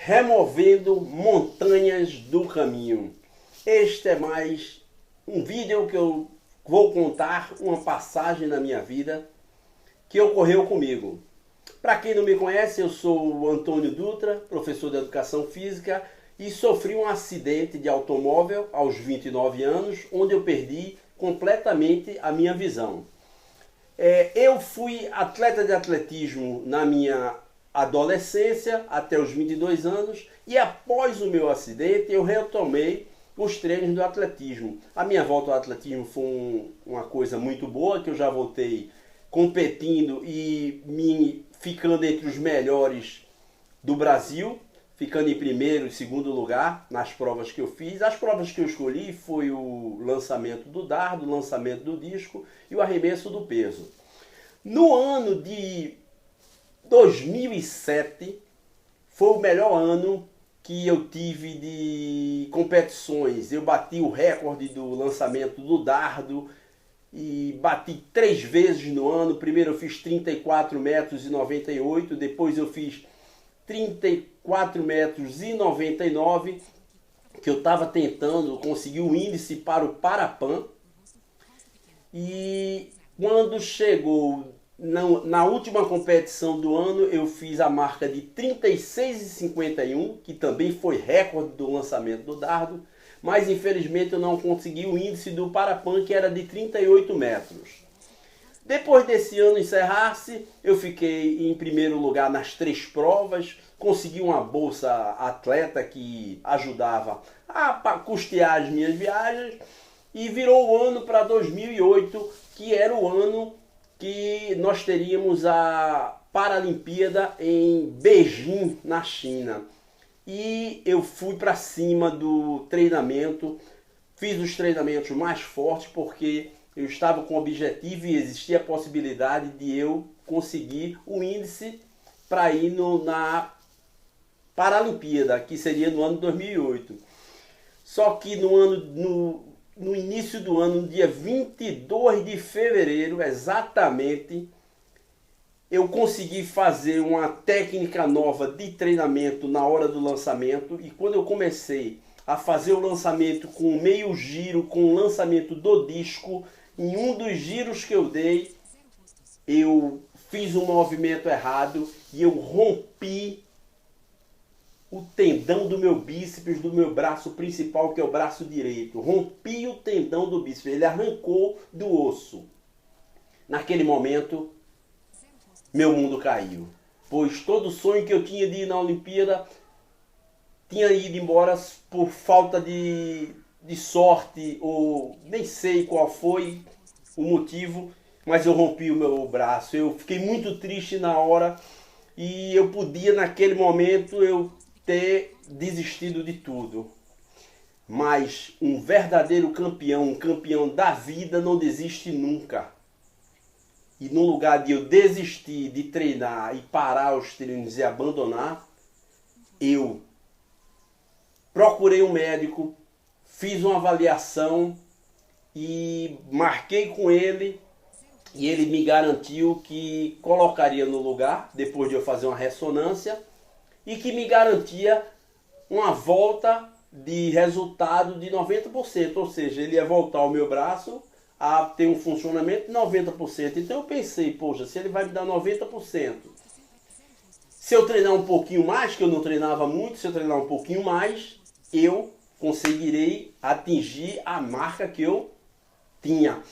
removendo montanhas do caminho. Este é mais um vídeo que eu vou contar uma passagem na minha vida que ocorreu comigo. Para quem não me conhece, eu sou o Antônio Dutra, professor de Educação Física, e sofri um acidente de automóvel aos 29 anos, onde eu perdi completamente a minha visão. Eu fui atleta de atletismo na minha adolescência, até os 22 anos, e após o meu acidente eu retomei os treinos do atletismo. A minha volta ao atletismo foi uma coisa muito boa, que eu já voltei competindo e ficando entre os melhores do Brasil, ficando em primeiro e segundo lugar nas provas que eu fiz. As provas que eu escolhi foi o lançamento do dardo, o lançamento do disco e o arremesso do peso. No ano de 2007 foi o melhor ano que eu tive de competições. Eu bati o recorde do lançamento do dardo e bati 3 vezes no ano. Primeiro eu fiz 34 metros e 98, depois eu fiz 34 metros e 99, que eu estava tentando conseguir o índice para o Parapan. E quando chegou na última competição do ano, eu fiz a marca de 36,51, que também foi recorde do lançamento do dardo, mas infelizmente eu não consegui o índice do Parapan, que era de 38 metros. Depois desse ano encerrar-se, eu fiquei em primeiro lugar nas 3 provas, consegui uma bolsa atleta que ajudava a custear as minhas viagens, e virou o ano para 2008, que era o ano que nós teríamos a Paralimpíada em Beijing, na China. E eu fui para cima do treinamento, fiz os treinamentos mais fortes porque eu estava com o objetivo e existia a possibilidade de eu conseguir o índice para ir na Paralimpíada, que seria no ano 2008. Só que no início do ano, no dia 22 de fevereiro, exatamente, eu consegui fazer uma técnica nova de treinamento na hora do lançamento. E quando eu comecei a fazer o lançamento com meio giro, com o lançamento do disco, em um dos giros que eu dei, eu fiz um movimento errado e eu rompi o tendão do meu bíceps, do meu braço principal, que é o braço direito. Rompi o tendão do bíceps, ele arrancou do osso. Naquele momento, meu mundo caiu, pois todo o sonho que eu tinha de ir na Olimpíada tinha ido embora por falta de sorte, ou nem sei qual foi o motivo, mas eu rompi o meu braço. Eu fiquei muito triste na hora e eu podia, naquele momento, eu ter desistido de tudo. Mas um verdadeiro campeão, um campeão da vida, não desiste nunca. E no lugar de eu desistir de treinar e parar os treinos e abandonar, eu procurei um médico, fiz uma avaliação e marquei com ele, e ele me garantiu que colocaria no lugar, depois de eu fazer uma ressonância, e que me garantia uma volta de resultado de 90%, ou seja, ele ia voltar o meu braço a ter um funcionamento de 90%. Então eu pensei, poxa, se ele vai me dar 90%, se eu treinar um pouquinho mais, que eu não treinava muito, se eu treinar um pouquinho mais, eu conseguirei atingir a marca que eu tinha.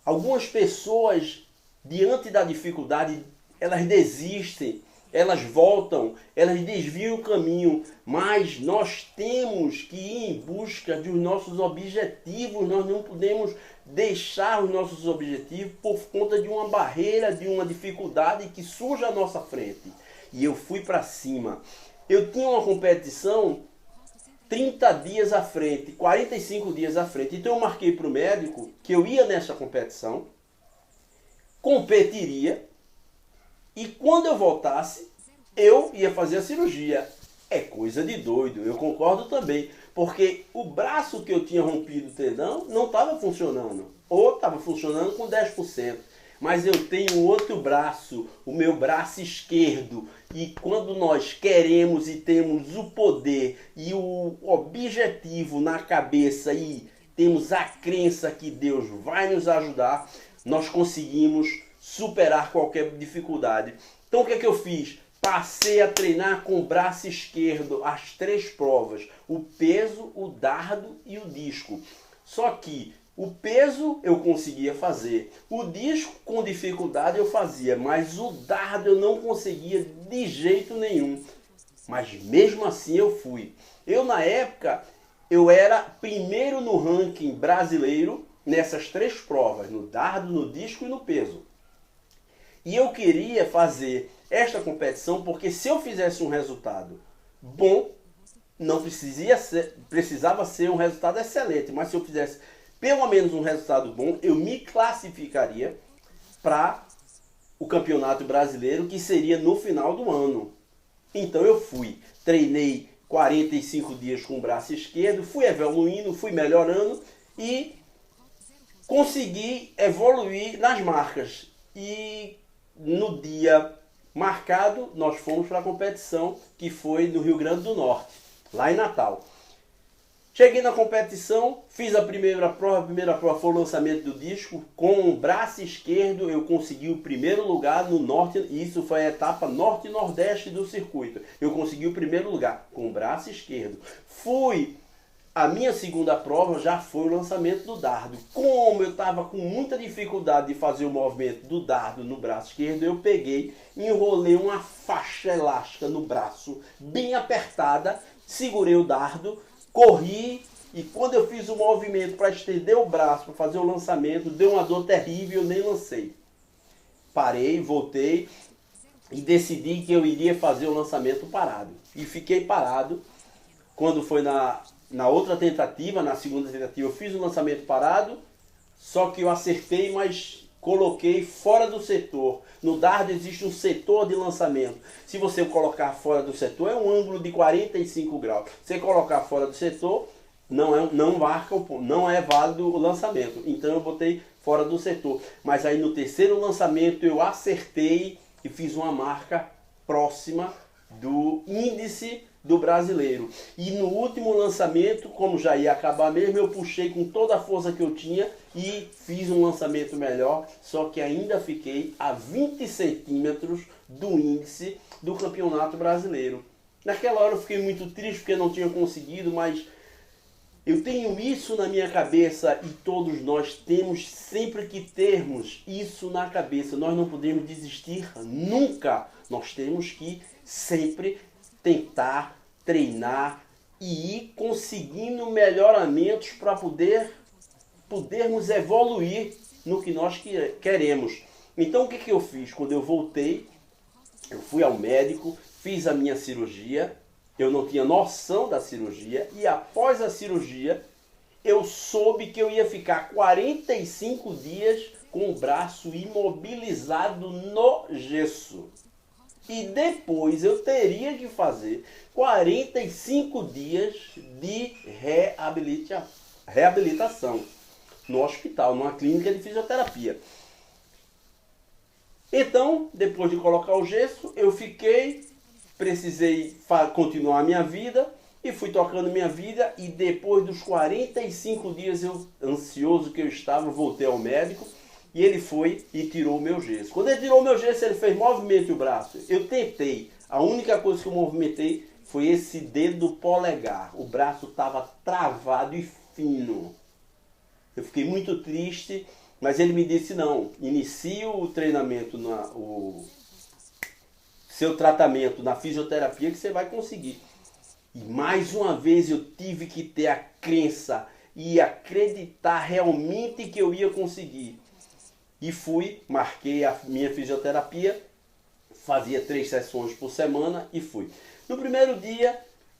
Algumas pessoas, diante da dificuldade, elas desistem, elas voltam, elas desviam o caminho, mas nós temos que ir em busca dos nossos objetivos. Nós não podemos deixar os nossos objetivos por conta de uma barreira, de uma dificuldade que surge à nossa frente. E eu fui para cima. Eu tinha uma competição 30 dias à frente, 45 dias à frente. Então eu marquei para o médico que eu ia nessa competição, competiria, e quando eu voltasse, eu ia fazer a cirurgia. É coisa de doido, eu concordo também. Porque o braço que eu tinha rompido o tendão não estava funcionando. Ou estava funcionando com 10%. mas eu tenho outro braço, o meu braço esquerdo. E quando nós queremos e temos o poder e o objetivo na cabeça e temos a crença que Deus vai nos ajudar, nós conseguimos superar qualquer dificuldade. Então o que é que eu fiz? Passei a treinar com o braço esquerdo as 3 provas: o peso, o dardo e o disco. Só que o peso eu conseguia fazer, o disco com dificuldade eu fazia, mas o dardo eu não conseguia de jeito nenhum. Mas mesmo assim eu fui. Eu na época, eu era primeiro no ranking brasileiro nessas 3 provas, no dardo, no disco e no peso. E eu queria fazer esta competição porque se eu fizesse um resultado bom, não precisava ser um resultado excelente, mas se eu fizesse pelo menos um resultado bom, eu me classificaria para o Campeonato Brasileiro, que seria no final do ano. Então eu fui, treinei 45 dias com o braço esquerdo, fui evoluindo, fui melhorando e consegui evoluir nas marcas. E no dia marcado, nós fomos para a competição, que foi no Rio Grande do Norte, lá em Natal. Cheguei na competição, fiz a primeira prova foi o lançamento do disco. Com o braço esquerdo eu consegui o primeiro lugar no norte, isso foi a etapa norte e nordeste do circuito. Eu consegui o primeiro lugar com o braço esquerdo. A minha segunda prova já foi o lançamento do dardo. Como eu estava com muita dificuldade de fazer o movimento do dardo no braço esquerdo, eu peguei, enrolei uma faixa elástica no braço, bem apertada, segurei o dardo, corri e quando eu fiz o movimento para estender o braço, para fazer o lançamento, deu uma dor terrível, eu nem lancei. Parei, voltei e decidi que eu iria fazer o lançamento parado. E fiquei parado. Quando foi na outra tentativa, na segunda tentativa, eu fiz o lançamento parado, só que eu acertei, mas coloquei fora do setor. No dardo existe um setor de lançamento. Se você colocar fora do setor, é um ângulo de 45 graus. Se você colocar fora do setor, não marca, não é válido o lançamento. Então eu botei fora do setor. Mas aí no terceiro lançamento eu acertei e fiz uma marca próxima do índice do brasileiro. E no último lançamento, como já ia acabar mesmo, eu puxei com toda a força que eu tinha e fiz um lançamento melhor, só que ainda fiquei a 20 centímetros do índice do Campeonato Brasileiro. Naquela hora eu fiquei muito triste porque não tinha conseguido, mas eu tenho isso na minha cabeça e todos nós temos sempre que termos isso na cabeça. Nós não podemos desistir nunca. Nós temos que sempre tentar, treinar e ir conseguindo melhoramentos para podermos evoluir no que nós queremos. Então o que eu fiz? Quando eu voltei, eu fui ao médico, fiz a minha cirurgia, eu não tinha noção da cirurgia e após a cirurgia eu soube que eu ia ficar 45 dias com o braço imobilizado no gesso. E depois eu teria que fazer 45 dias de reabilitação no hospital, numa clínica de fisioterapia. Então, depois de colocar o gesso, eu precisei continuar a minha vida e fui tocando minha vida. E depois dos 45 dias, ansioso que eu estava, voltei ao médico. E ele foi e tirou o meu gesso. Quando ele tirou o meu gesso, ele fez movimento o braço. Eu tentei. A única coisa que eu movimentei foi esse dedo polegar. O braço estava travado e fino. Eu fiquei muito triste, mas ele me disse, não, inicie o treinamento, o seu tratamento na fisioterapia que você vai conseguir. E mais uma vez eu tive que ter a crença e acreditar realmente que eu ia conseguir. E marquei a minha fisioterapia, fazia 3 sessões por semana e fui. No primeiro dia,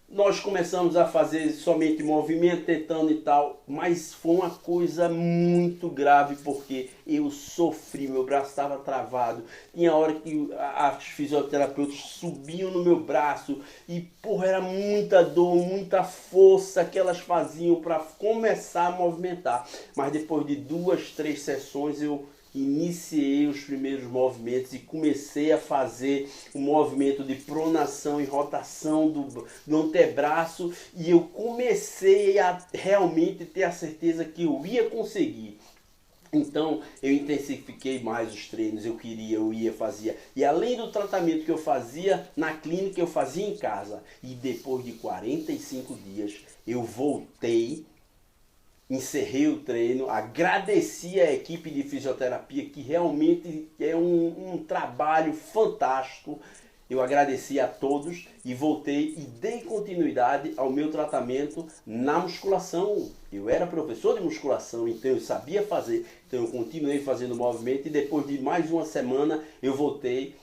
nós começamos a fazer somente movimento, tentando e tal, mas foi uma coisa muito grave, porque eu sofri, meu braço estava travado. Tinha hora que as fisioterapeutas subiam no meu braço e, porra, era muita dor, muita força que elas faziam para começar a movimentar. Mas depois de 2, 3 sessões, eu iniciei os primeiros movimentos e comecei a fazer o movimento de pronação e rotação do antebraço, e eu comecei a realmente ter a certeza que eu ia conseguir. Então eu intensifiquei mais os treinos, fazia. E além do tratamento que eu fazia na clínica, eu fazia em casa. E depois de 45 dias eu voltei, encerrei o treino, agradeci a equipe de fisioterapia, que realmente é um trabalho fantástico. Eu agradeci a todos e voltei e dei continuidade ao meu tratamento na musculação. Eu era professor de musculação, então eu sabia fazer, então eu continuei fazendo o movimento, e depois de mais uma semana eu voltei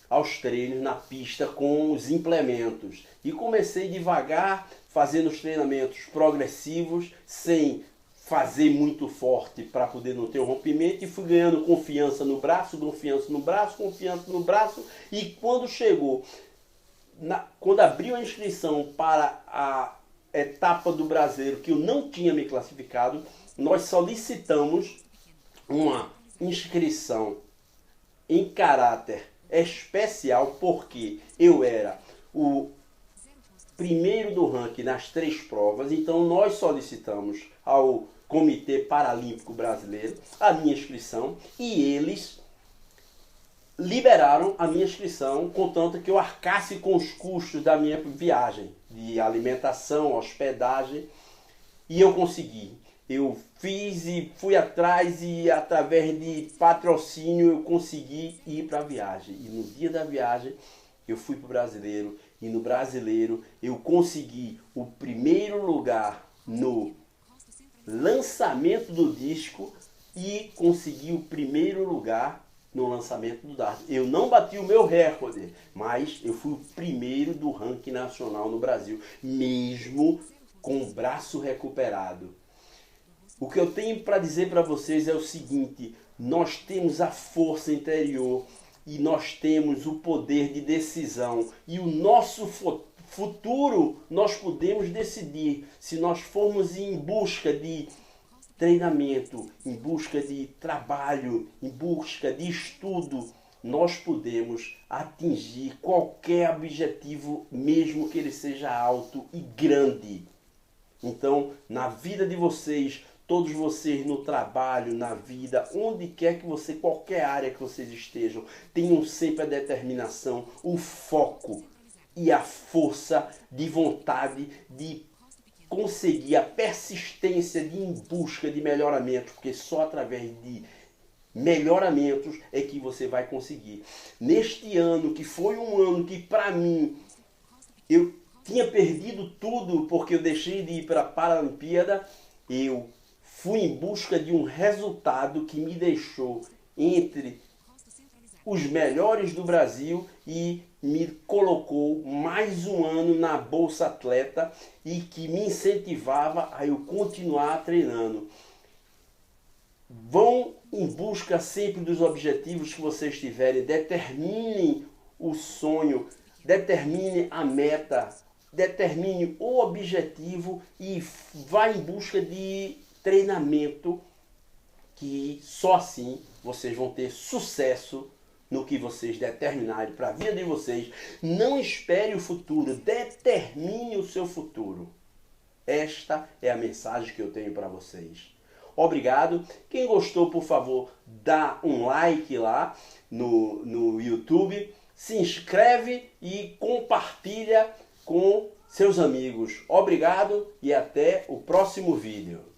aos treinos na pista com os implementos. E comecei devagar, fazendo os treinamentos progressivos, sem fazer muito forte para poder não ter um rompimento, e fui ganhando confiança no braço, confiança no braço, e quando chegou, quando abriu a inscrição para a etapa do Brasileiro, que eu não tinha me classificado, nós solicitamos uma inscrição em caráter especial, porque eu era o primeiro do ranking nas 3 provas, então nós solicitamos ao Comitê Paralímpico Brasileiro a minha inscrição, e eles liberaram a minha inscrição, contanto que eu arcasse com os custos da minha viagem, de alimentação, hospedagem, e eu consegui. Eu fiz e fui atrás, e através de patrocínio eu consegui ir para a viagem. E no dia da viagem eu fui para o Brasileiro, e no Brasileiro eu consegui o primeiro lugar no lançamento do disco e consegui o primeiro lugar no lançamento do dardo. Eu não bati o meu recorde, mas eu fui o primeiro do ranking nacional no Brasil, mesmo com o braço recuperado. O que eu tenho para dizer para vocês é o seguinte: nós temos a força interior e nós temos o poder de decisão, e o nosso futuro nós podemos decidir se nós formos em busca de treinamento, em busca de trabalho, em busca de estudo. Nós podemos atingir qualquer objetivo, mesmo que ele seja alto e grande. Então, na vida de vocês, todos vocês no trabalho, na vida, onde quer que você, qualquer área que vocês estejam, tenham sempre a determinação, o foco e a força de vontade de conseguir, a persistência de ir em busca de melhoramento, porque só através de melhoramentos é que você vai conseguir. Neste ano, que foi um ano que para mim eu tinha perdido tudo, porque eu deixei de ir para a Paralimpíada, eu fui em busca de um resultado que me deixou entre os melhores do Brasil e me colocou mais um ano na Bolsa Atleta, e que me incentivava a eu continuar treinando. Vão em busca sempre dos objetivos que vocês tiverem, determinem o sonho, determine a meta, determine o objetivo e vá em busca de treinamento, que só assim vocês vão ter sucesso no que vocês determinarem para a vida de vocês. Não espere o futuro, determine o seu futuro. Esta é a mensagem que eu tenho para vocês. Obrigado. Quem gostou, por favor, dá um like lá no YouTube, se inscreve e compartilha com seus amigos. Obrigado e até o próximo vídeo.